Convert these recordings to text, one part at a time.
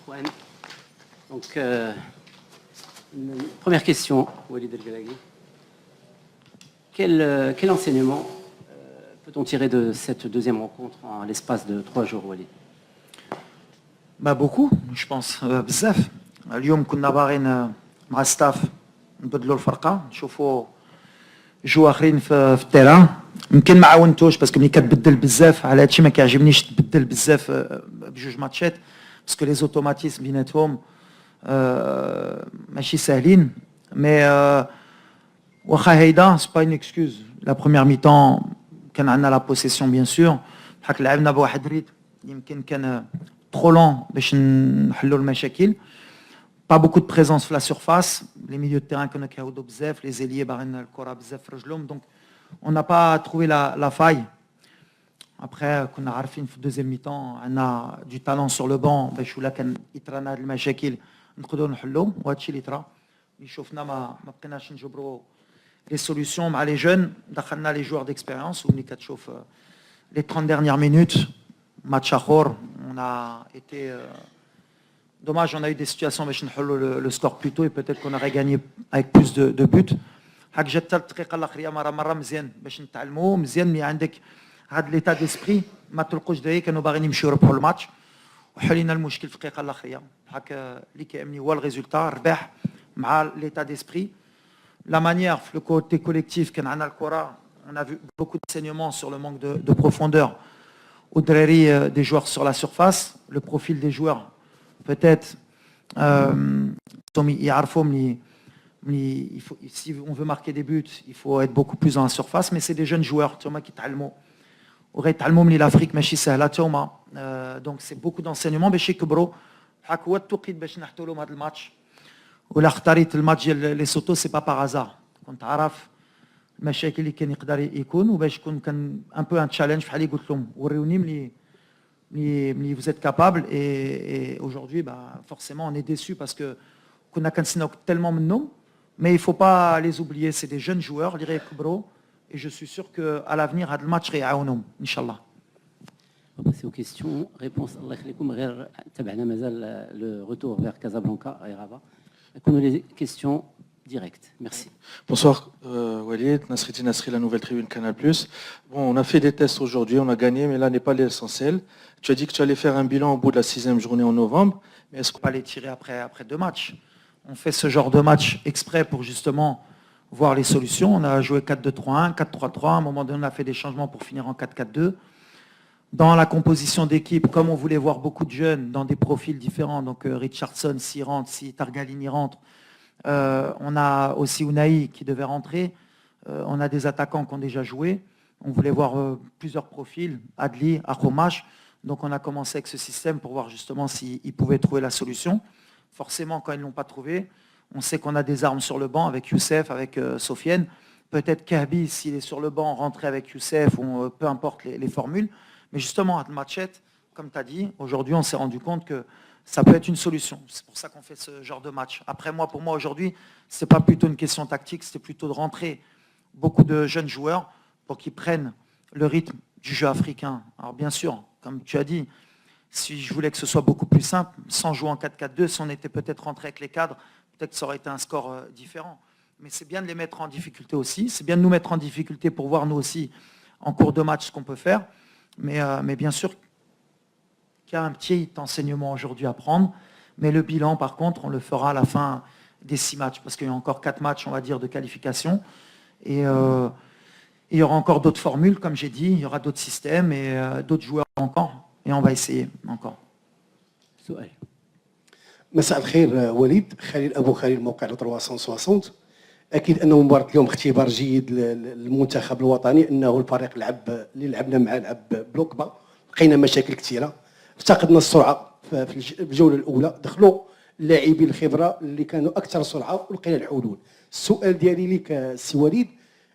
Ikhwan. Donc, première question, Walid El-Galaghi. Quel enseignement peut-on tirer de cette deuxième rencontre en l'espace de 3 jours, Walid? Beaucoup, je pense. بزاف. اليوم كنا باغيين مع الستاف نبدلوا الفرقه نشوفوا جوا اخرين في التيران. يمكن ما عاونتوش باسكو ملي كتبدل بزاف على هادشي ما كيعجبنيش تبدل بزاف بجوج ماتشات باسكو لي زوتوماتيزم بيناتهم ماشي ساهلين. مي واخا هيدا سي با اون اكسكوز. لا بروميير ميطون كان عندنا لا بوسيسيون بيان سور بحال لعبنا بواحد ريت يمكن كان trop lent باش نحلوا المشاكل. Pas beaucoup de présence sur la surface, les milieux de terrain qu'on a كيعودوا بزاف, les ailiers باغيين الكره بزاف في رجلهم, donc on n'a pas trouvé la faille. Après كنا عارفين في الدوزيام ميطون عندنا du talent sur le banc باش ولا كان يطرانا هاد المشاكل نقدروا نحلوا, وهادشي اللي طرا. اللي شفنا ما بقيناش نجبروا les solutions مع les jeunes, دخلنا les joueurs d'expérience وملي كتشوف les 30 dernières minutes match اخر on a été dommage, on a eu des situations باش نحلوا le score plus tôt et peut-être qu'on aurait gagné avec plus de buts. هاك جات الدقيقه الاخريه مره مزيان باش نتعلموا مزيان ملي عندك هاد ليتا ديسبري ما تلقوش دراري كانوا باغيين يمشيو يربحوا الماتش وحلينا المشكل في الدقيقه الاخريه. هاك اللي كيهمني هو الريزولتا الرباح مع ليتا ديسبري. La manière, le côté collectif كان عندنا الكره, on a vu beaucoup d'enseignements sur le manque de profondeur au derrière des joueurs sur la surface, le profil des joueurs peut-être si on veut marquer des buts il faut être beaucoup plus dans la surface, mais c'est des jeunes joueurs qui تعلموا وغيتعلموا من l'Afrique ماشي سهله توما. Donc c'est beaucoup d'enseignements باش يكبروا. هاك هو التوقيت باش نحطوا لهم هذا الماتش. ولا اختاريت الماتش ديال لي سوتو سي با بار كنت عارف المشاكل اللي كان يقدر يكون وباش يكون كان ان بو ان تشالنج بحال اللي قلت لهم وريوني ملي vous êtes capable et aujourd'hui forcément on est déçu parce que كنا كنسناو tellement منهم, mais il faut pas les oublier, c'est des jeunes joueurs اللي غيكبروا et je suis sûr que à l'avenir هذا الماتش غيعاونهم ان شاء الله. passer aux questions réponses. الله يخليكم غير تبعنا مازال le retour vers Casablanca et Rabat. Nous les questions directes. Merci. Bonsoir Walid, Nasriti Nasri, la nouvelle tribune Canal+. Bon, on a fait des tests aujourd'hui, on a gagné, mais là n'est pas l'essentiel. Tu as dit que tu allais faire un bilan au bout de la 6e journée en novembre. Mais est-ce qu'on va les tirer après 2 matchs? On fait ce genre de match exprès pour justement voir les solutions. On a joué 4-2-3-1, 4-3-3. À un moment donné, on a fait des changements pour finir en 4-4-2. Dans la composition d'équipe, comme on voulait voir beaucoup de jeunes dans des profils différents, donc Richardson, s'il rentre, si Targalini rentre, on a aussi Unai qui devait rentrer, on a des attaquants qui ont déjà joué, on voulait voir plusieurs profils, Adli, Akhomash, donc on a commencé avec ce système pour voir justement s'ils pouvaient trouver la solution. Forcément, quand ils ne l'ont pas trouvé, on sait qu'on a des armes sur le banc avec Youssef, avec Sofiane, peut-être Kahbi, s'il est sur le banc, rentrer avec Youssef, ou peu importe les formules. Mais justement, à Matchette, comme tu as dit, aujourd'hui, on s'est rendu compte que ça peut être une solution. C'est pour ça qu'on fait ce genre de match. Après, pour moi, aujourd'hui, ce n'est pas plutôt une question tactique, c'était plutôt de rentrer beaucoup de jeunes joueurs pour qu'ils prennent le rythme du jeu africain. Alors bien sûr, comme tu as dit, si je voulais que ce soit beaucoup plus simple, sans jouer en 4-4-2, si on était peut-être rentré avec les cadres, peut-être que ça aurait été un score différent. Mais c'est bien de les mettre en difficulté aussi. C'est bien de nous mettre en difficulté pour voir nous aussi, en cours de match, ce qu'on peut faire. Mais bien sûr qu'il y a un petit enseignement aujourd'hui à prendre. Mais le bilan, par contre, on le fera à la fin des 6 matchs. Parce qu'il y a encore 4 matchs, on va dire, de qualification. Et il y aura encore d'autres formules, comme j'ai dit. Il y aura d'autres systèmes et d'autres joueurs encore. Et on va essayer encore. سؤال. مساء الخير وليد. خليل أبو خليل موقع 360. أكيد أنه مباراة اليوم اختبار جيد للمنتخب الوطني, أنه الفريق اللي لعبنا معاه لعب بلوك با, لقينا مشاكل كثيرة, افتقدنا السرعة في الجولة الأولى, دخلوا اللاعبين الخبرة اللي كانوا أكثر سرعة ولقينا الحلول. السؤال ديالي لك سي وليد,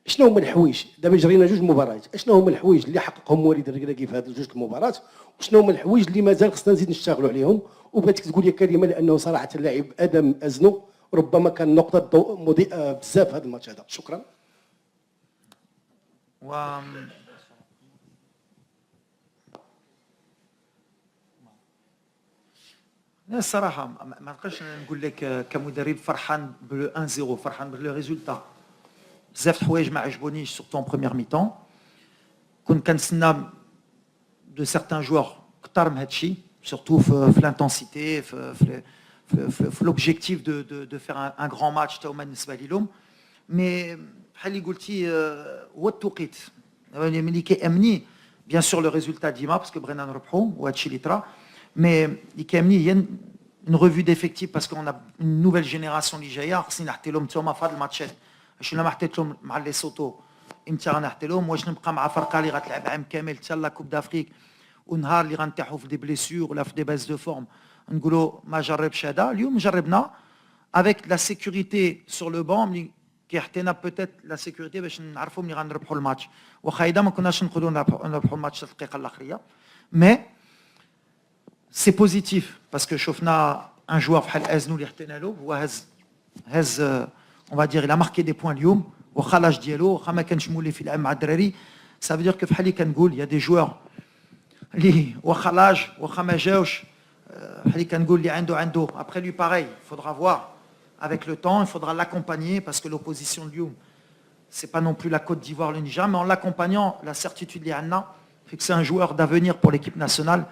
شنو هما الحوايج دابا جرينا 2 مباريات, شنو هما الحوايج اللي حققهم وليد الركراكي في هذه 2 المباريات, وشنو هما الحوايج اللي مازال خصنا نزيد نشتغلوا عليهم؟ وبغيتك تقول لي كلمة لأنه صراحة اللاعب آدم أزنو ربما كان نقطة ضوء مضيئة بزاف هذا الماتش هذا. شكرا. لا الصراحة ما نقدرش نقول لك كمدرب فرحان بلو 1-0 فرحان بالريزولتا ريزولتا بزاف د الحوايج ما عجبونيش سورتو en première mi-temps كنت كنتسنى de certains joueurs كثر من هذا الشيء surtout في l'intensité في l'objectif de faire un grand match تا هما بالنسبة لهم mais بحال اللي قلتي هو التوقيت ملي كيأمني bien sûr le résultat ديما parce que بغينا نربحوا وهذا الشيء اللي طرا mais اللي كيأمني هي une revue d'effectifs parce qu'on a une nouvelle génération اللي جايه خصني نحطي لهم نتوما في هاد الماتشات باش الا ما حطيت لهم مع لي سوتو امتى غنحطي لهم واش نبقى مع فرقه اللي غتلعب عام كامل حتى لا كوب دافريك ونهار اللي غنتاحوا في دي بليسيور ولا في دي باز دو فورم نقولوا ما جربش هذا اليوم جربنا avec la sécurité sur le banc اللي كيعطينا بوتيت لا سيكوريتي باش نعرفوا ملي غنربحوا الماتش واخا اذا ما كناش نقدروا نربحوا الماتش الدقيقه الاخريه مي سي بوزيتيف باسكو شفنا ان جوار بحال ازنو اللي حطينا له هو هز اون فا دير لا ماركي دي بوين اليوم واخا لاج ديالو واخا ما كانش مولي في العام مع الدراري سا فو دير كو بحال اللي كنقول يا دي جوار اللي واخا لاج واخا ما جاوش بحال اللي كنقول اللي عنده ابري لي باreil faudra voir avec le temps il faudra l'accompagner parce que l'opposition de Lyon c'est pas non plus la Côte d'Ivoire le Niger mais en l'accompagnant la certitude اللي عندنا fait que c'est un joueur d'avenir pour l'équipe nationale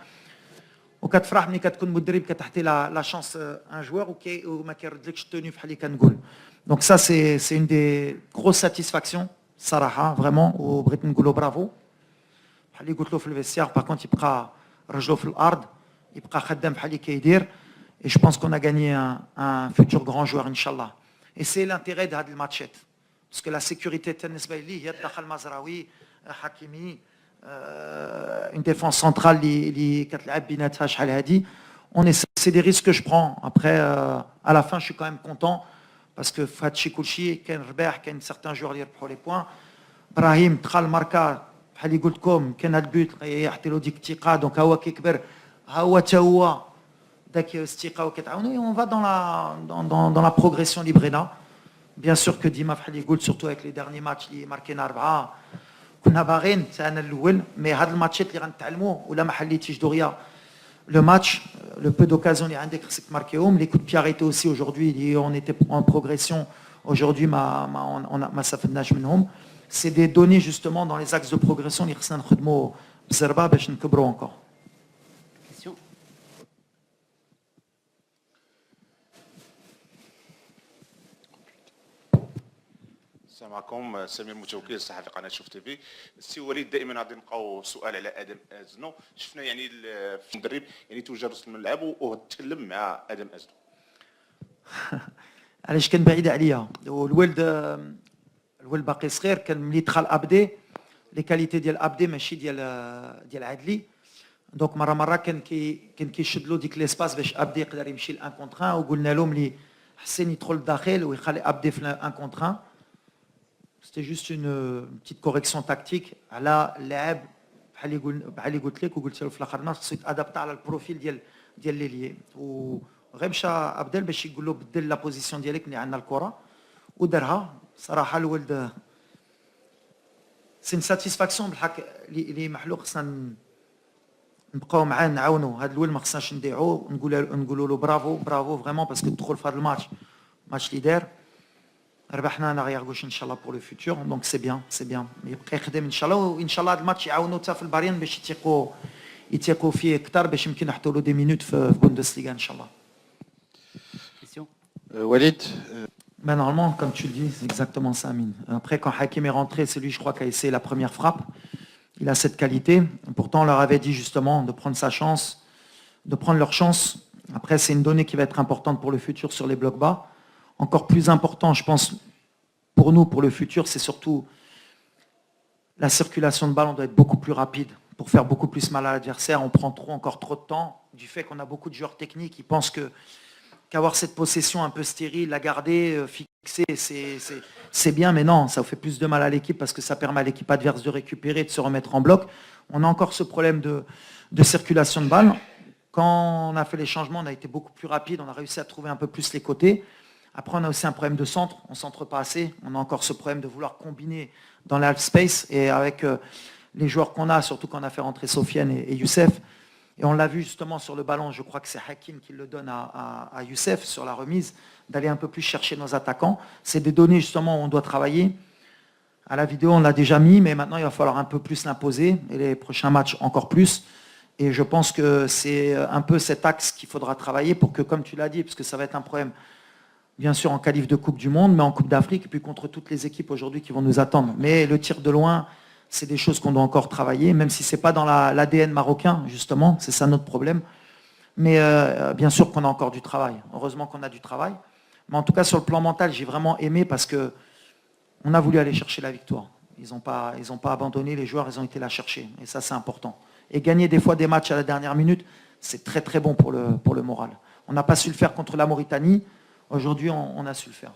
وكتفرح ملي كتكون مدرب كتعطي لا شانس ان جوار وما كيردلكش التوني بحال اللي كنقول دونك سا سي اون دي غروس ساتيسفاكسيون صراحه فريمون وبغيت نقولوا برافو بحال اللي قلت له في الفيستيار باغ كونت يبقى رجلو في الارض يبقى خدام بحال اللي كيدير et je pense qu'on a gagné un futur grand joueur inchallah et c'est l'intérêt de هاد الماتشات parce que la sécurité بالنسبه لي هي دخل مزراوي حكيمي une défense centrale اللي كتلعب بيناتها شحال هادي c'est des risques que je prends après à la fin je suis quand même content parce que في هادشي كلشي كاين رباح كاين certains joueurs اللي يربحوا لي بوين ابراهيم دخل ماركا بحال اللي قلت لكم كان هاد البيوت يعطي له ديك الثقه دونك هو كيكبر حتى هو داك الثقه وكتعاونوا on va dans la progression اللي بغينا bien sûr que ديما بحال اللي قلت surtout avec les derniers matchs اللي ماركينا 4 كنا باغيين حتى انا الاول مي هاد الماتشات اللي غنتعلموا ولا ما حليتيش دغيا لو ماتش لو بو دوكازيون اللي عندك خصك تماركيهم لي كود بياريتي اوسي aujourd'hui on était en progression aujourd'hui ما استفدناش منهم c'est des données justement dans les axes de progression اللي خصنا نخدموا بزربه باش نكبروا encore question السلام عليكم سمير متوكل صحفي قناه شوف تي في السي وليد دائما غادي نبقاو سؤال على ادم ازنو شفنا يعني في المدرب يعني توجه وسط الملعب وتكلم مع ادم ازنو علاش كان بعيد عليا الولد باقي صغير كان ملي دخل ابدي لي كاليتي ديال ابدي ماشي ديال عدلي دونك مره كان كيشد له ديك ليسباس باش ابدي يقدر يمشي لان كونتر ان وقلنا لهم لي حسين يدخل لداخل ويخلي ابدي في ان كونتر ان C'était juste une petite correction tactique على اللاعب بحال اللي قلت لك وقلت له في الاخر ناس خصو يتادابت على البروفيل ديال ليلي وغير مشى ابدال باش يقول له بدل لا بوزيسيون ديالك اللي عندنا الكره ودارها صراحه الولد سي ساتيسفاكسيون بالحق اللي محلوق خصنا نبقاو معاه نعاونوا هذا الولد ما خصناش نضيعوه نقولوا له برافو فريمون باسكو تدخل في هذا الماتش اللي دار ربحنا انا غير غوش ان شاء الله بور لو فيتور دونك سي بيان يبقى يخدم ان شاء الله وان شاء الله هذا الماتش يعاونوا حتى في الباريان باش يتيقوا فيه اكثر باش يمكن نحطوا له دي مينوت في بوندسليغا ان شاء الله question وليد Ben normalement, comme tu le dis, c'est exactement ça, Amine. Après, quand Hakim est rentré, c'est lui, je crois, qui a essayé la première frappe. Il a cette qualité. Pourtant, on leur avait dit justement de prendre sa chance, de prendre leur chance. Après, c'est une donnée qui va être importante pour le futur sur les blocs bas. Encore plus important, je pense, pour nous, pour le futur, c'est surtout la circulation de balle. On doit être beaucoup plus rapide pour faire beaucoup plus mal à l'adversaire. On prend encore trop de temps du fait qu'on a beaucoup de joueurs techniques qui pensent qu'avoir cette possession un peu stérile, la garder, fixer, c'est bien, mais non, ça fait plus de mal à l'équipe parce que ça permet à l'équipe adverse de récupérer, de se remettre en bloc. On a encore ce problème de circulation de balle. Quand on a fait les changements, on a été beaucoup plus rapide, on a réussi à trouver un peu plus les côtés. Après, on a aussi un problème de centre, on ne centre pas assez. On a encore ce problème de vouloir combiner dans l'half space et avec les joueurs qu'on a, surtout quand on a fait rentrer Sofiane et Youssef. Et on l'a vu justement sur le ballon, je crois que c'est Hakim qui le donne à Youssef sur la remise, d'aller un peu plus chercher nos attaquants. C'est des données justement où on doit travailler. À la vidéo, on l'a déjà mis, mais maintenant il va falloir un peu plus l'imposer, et les prochains matchs encore plus. Et je pense que c'est un peu cet axe qu'il faudra travailler pour que, comme tu l'as dit, parce que ça va être un problème, bien sûr en qualif de Coupe du Monde, mais en Coupe d'Afrique, et puis contre toutes les équipes aujourd'hui qui vont nous attendre. Mais le tir de loin, c'est des choses qu'on doit encore travailler, même si ce n'est pas dans l'ADN marocain, justement, c'est ça notre problème. Mais bien sûr qu'on a encore du travail. Heureusement qu'on a du travail. Mais en tout cas, sur le plan mental, j'ai vraiment aimé parce qu'on a voulu aller chercher la victoire. Ils n'ont pas abandonné, les joueurs, ils ont été la chercher. Et ça, c'est important. Et gagner des fois des matchs à la dernière minute, c'est très très bon pour le moral. On n'a pas su le faire contre la Mauritanie. Aujourd'hui, on a su le faire.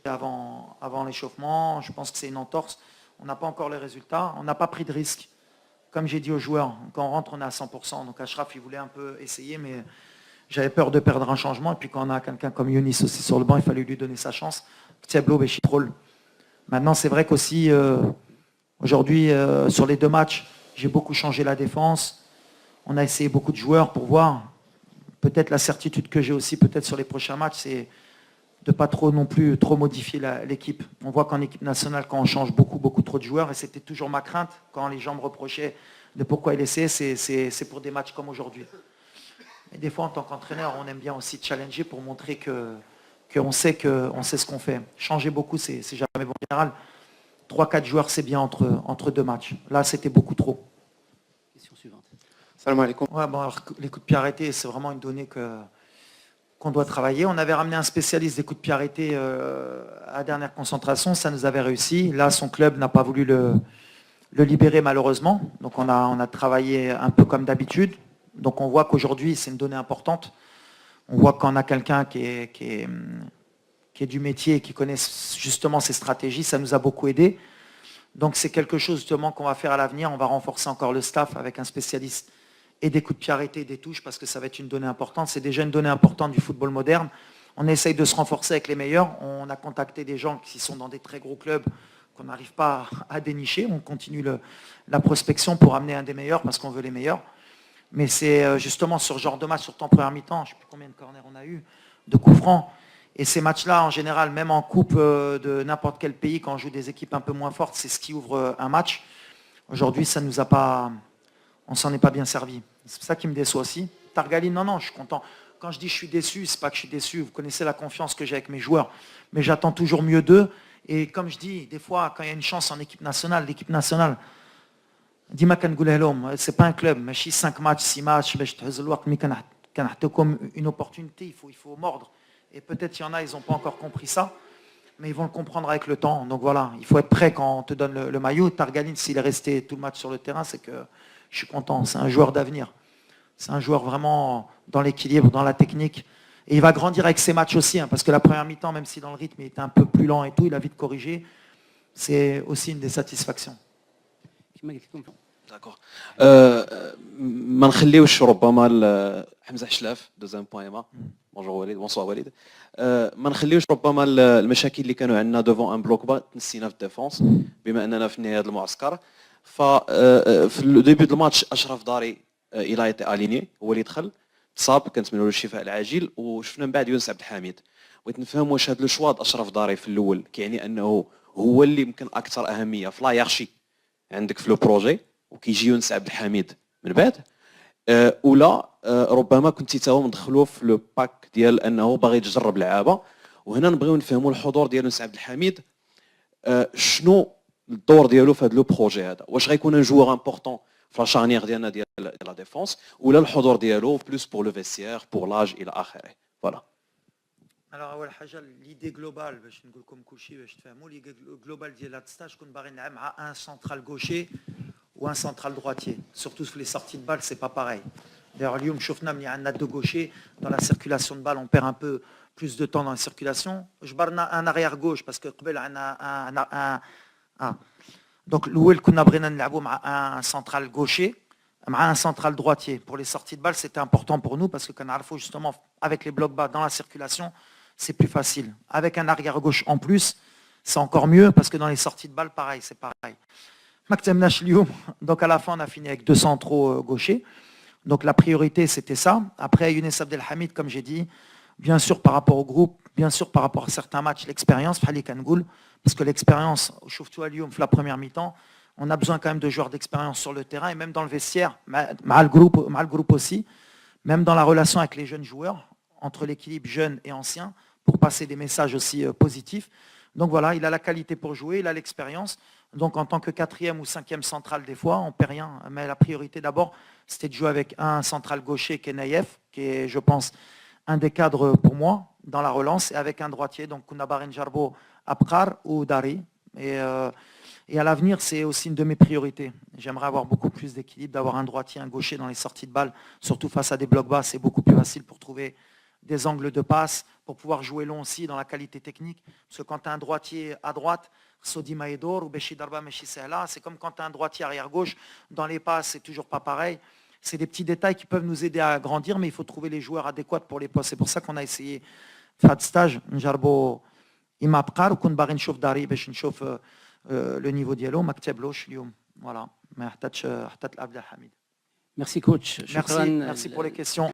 Avant l'échauffement, je pense que c'est une entorse. On n'a pas encore les résultats. On n'a pas pris de risque. Comme j'ai dit aux joueurs, quand on rentre, on est à 100%. Donc Achraf, il voulait un peu essayer, mais j'avais peur de perdre un changement. Et puis quand on a quelqu'un comme Younis aussi sur le banc, il fallait lui donner sa chance. Maintenant, c'est vrai qu'aussi, aujourd'hui, sur les 2 matchs, j'ai beaucoup changé la défense. On a essayé beaucoup de joueurs pour voir. Peut-être la certitude que j'ai aussi, peut-être sur les prochains matchs, c'est de ne pas trop non plus trop modifier l'équipe. On voit qu'en équipe nationale, quand on change beaucoup trop de joueurs, et c'était toujours ma crainte, quand les gens me reprochaient de pourquoi il essaie, c'est pour des matchs comme aujourd'hui. Et des fois, en tant qu'entraîneur, on aime bien aussi challenger pour montrer qu'on sait ce qu'on fait. Changer beaucoup, c'est jamais bon. En général, 3-4 joueurs, c'est bien entre 2 matchs. Là, c'était beaucoup trop. Question suivante. Salam alaikum. Ouais, bon, alors, les coups de pied arrêtés, c'est vraiment une donnée qu'on doit travailler. On avait ramené un spécialiste des coups de pied arrêtés à la dernière concentration, ça nous avait réussi. Là, son club n'a pas voulu le libérer malheureusement. Donc on a travaillé un peu comme d'habitude. Donc on voit qu'aujourd'hui, c'est une donnée importante. On voit qu'on a quelqu'un qui est du métier, qui connaît justement ces stratégies, ça nous a beaucoup aidé. Donc c'est quelque chose justement qu'on va faire à l'avenir. On va renforcer encore le staff avec un spécialiste et des coups de pied arrêtés, des touches, parce que ça va être une donnée importante. C'est déjà une donnée importante du football moderne. On essaye de se renforcer avec les meilleurs. On a contacté des gens qui sont dans des très gros clubs qu'on n'arrive pas à dénicher. On continue la prospection pour amener un des meilleurs parce qu'on veut les meilleurs. Mais c'est justement sur ce genre de match, surtout en première mi-temps, je ne sais plus combien de corners on a eu, de coups francs. Et ces matchs-là, en général, même en coupe de n'importe quel pays, quand on joue des équipes un peu moins fortes, c'est ce qui ouvre un match. Aujourd'hui, ça nous a pas... On s'en est pas bien servi. C'est ça qui me déçoit aussi. Targaline, non, je suis content. Quand je dis je suis déçu, c'est pas que je suis déçu. Vous connaissez la confiance que j'ai avec mes joueurs. Mais j'attends toujours mieux d'eux. Et comme je dis, des fois, quand il y a une chance en équipe nationale, l'équipe nationale, dis-moi c'est pas un club. Mais 5 matchs, 6 matchs, comme une opportunité, il faut mordre. Et peut-être il y en a, ils n'ont pas encore compris ça. Mais ils vont le comprendre avec le temps. Donc voilà, il faut être prêt quand on te donne le maillot. Targaline, s'il est resté tout le match sur le terrain, c'est que je suis content. C'est un joueur d'avenir. C'est un joueur vraiment dans l'équilibre, dans la technique. Et il va grandir avec ses matchs aussi, parce que la première mi-temps, même si dans le rythme il était un peu plus lent et tout, il a vite corrigé. C'est aussi une des satisfactions. D'accord. ما نخليوش ربما حمزه حشلاف دوزيام بوان ايما بونجور وليد بونسوار وليد ما نخليوش ربما المشاكل اللي كانوا عندنا دوفون ان بلوك با نسينا في الديفونس بما اننا في نهايه المعسكر في لو ديبي دو الماتش اشرف داري الى ايتي اليني هو اللي دخل تصاب كنتمنوا له الشفاء العاجل وشفنا من بعد يونس عبد الحميد بغيت نفهم واش هذا لو شوا اشرف داري في الاول كيعني انه هو اللي يمكن اكثر اهميه في لا يارشي عندك في لو بروجي وكيجي يونس عبد الحميد من بعد ولا ربما كنتي تا هو مدخلوه في لو باك ديال انه باغي تجرب لعابه وهنا نبغيو نفهموا الحضور ديال يونس عبد الحميد شنو الدور ديالو في هذا لو بروجي هذا واش غيكون ان جوور امبورطون في لا شارنيير ديالنا ديال لا ديفونس ولا الحضور ديالو بلوس بور لو فيستير بور لاج الى اخره فوالا. Alors اول حاجه ليدي جلوبال باش نقول لكم كلشي باش تفهموا ليدي جلوبال ديال هذا ستاج كون باغي نلعب مع ان سنترال غوشي ou un central droitier. Surtout sur les sorties de balles, c'est pas pareil. D'ailleurs, Lyon, شفنا ملي عندنا deux gauchers dans la circulation de balle, on perd un peu plus de temps dans la circulation. جبرنا un arrière gauche parce que قبل عندنا un donc الاول كنا بغينا نلعبوا مع un central gaucher مع un central droitier. Pour les sorties de balle, c'était important pour nous parce que كنعرفوا justement avec les blocs bas dans la circulation, c'est plus facile. Avec un arrière gauche en plus, c'est encore mieux parce que dans les sorties de balle, pareil, c'est pareil. Donc à la fin, on a fini avec 2 centraux gauchers. Donc la priorité, c'était ça. Après, Younes Abdelhamid, comme j'ai dit, bien sûr par rapport au groupe, bien sûr par rapport à certains matchs, l'expérience, parce que l'expérience, au Lyon, la première mi-temps, on a besoin quand même de joueurs d'expérience sur le terrain et même dans le vestiaire, mal groupe aussi, même dans la relation avec les jeunes joueurs, entre l'équilibre jeune et ancien, pour passer des messages aussi positifs. Donc voilà, il a la qualité pour jouer, il a l'expérience. Donc en tant que 4e ou 5e central, des fois, on ne perd rien. Mais la priorité d'abord, c'était de jouer avec un central gaucher qui est Naïef, qui est, je pense, un des cadres pour moi dans la relance, et avec un droitier, donc Kounabar Jarbo, Abkar ou Dari. Et à l'avenir, c'est aussi une de mes priorités. J'aimerais avoir beaucoup plus d'équilibre, d'avoir un droitier, un gaucher dans les sorties de balles, surtout face à des blocs bas, c'est beaucoup plus facile pour trouver des angles de passe, pour pouvoir jouer long aussi dans la qualité technique. Parce que quand tu as un droitier à droite, Sodi Maedor ou Beshi Darba Meshi Sehla, c'est comme quand tu as un droitier arrière-gauche, dans les passes, c'est toujours pas pareil. C'est des petits détails qui peuvent nous aider à grandir, mais il faut trouver les joueurs adéquats pour les postes. C'est pour ça qu'on a essayé de faire de stage, Njarbo Imabkar, ou Kunbarin Chouf Dari, Beshin Chouf le niveau dialogue, Makteb Loch, Lyoum. Voilà. Merci coach. Merci pour les questions.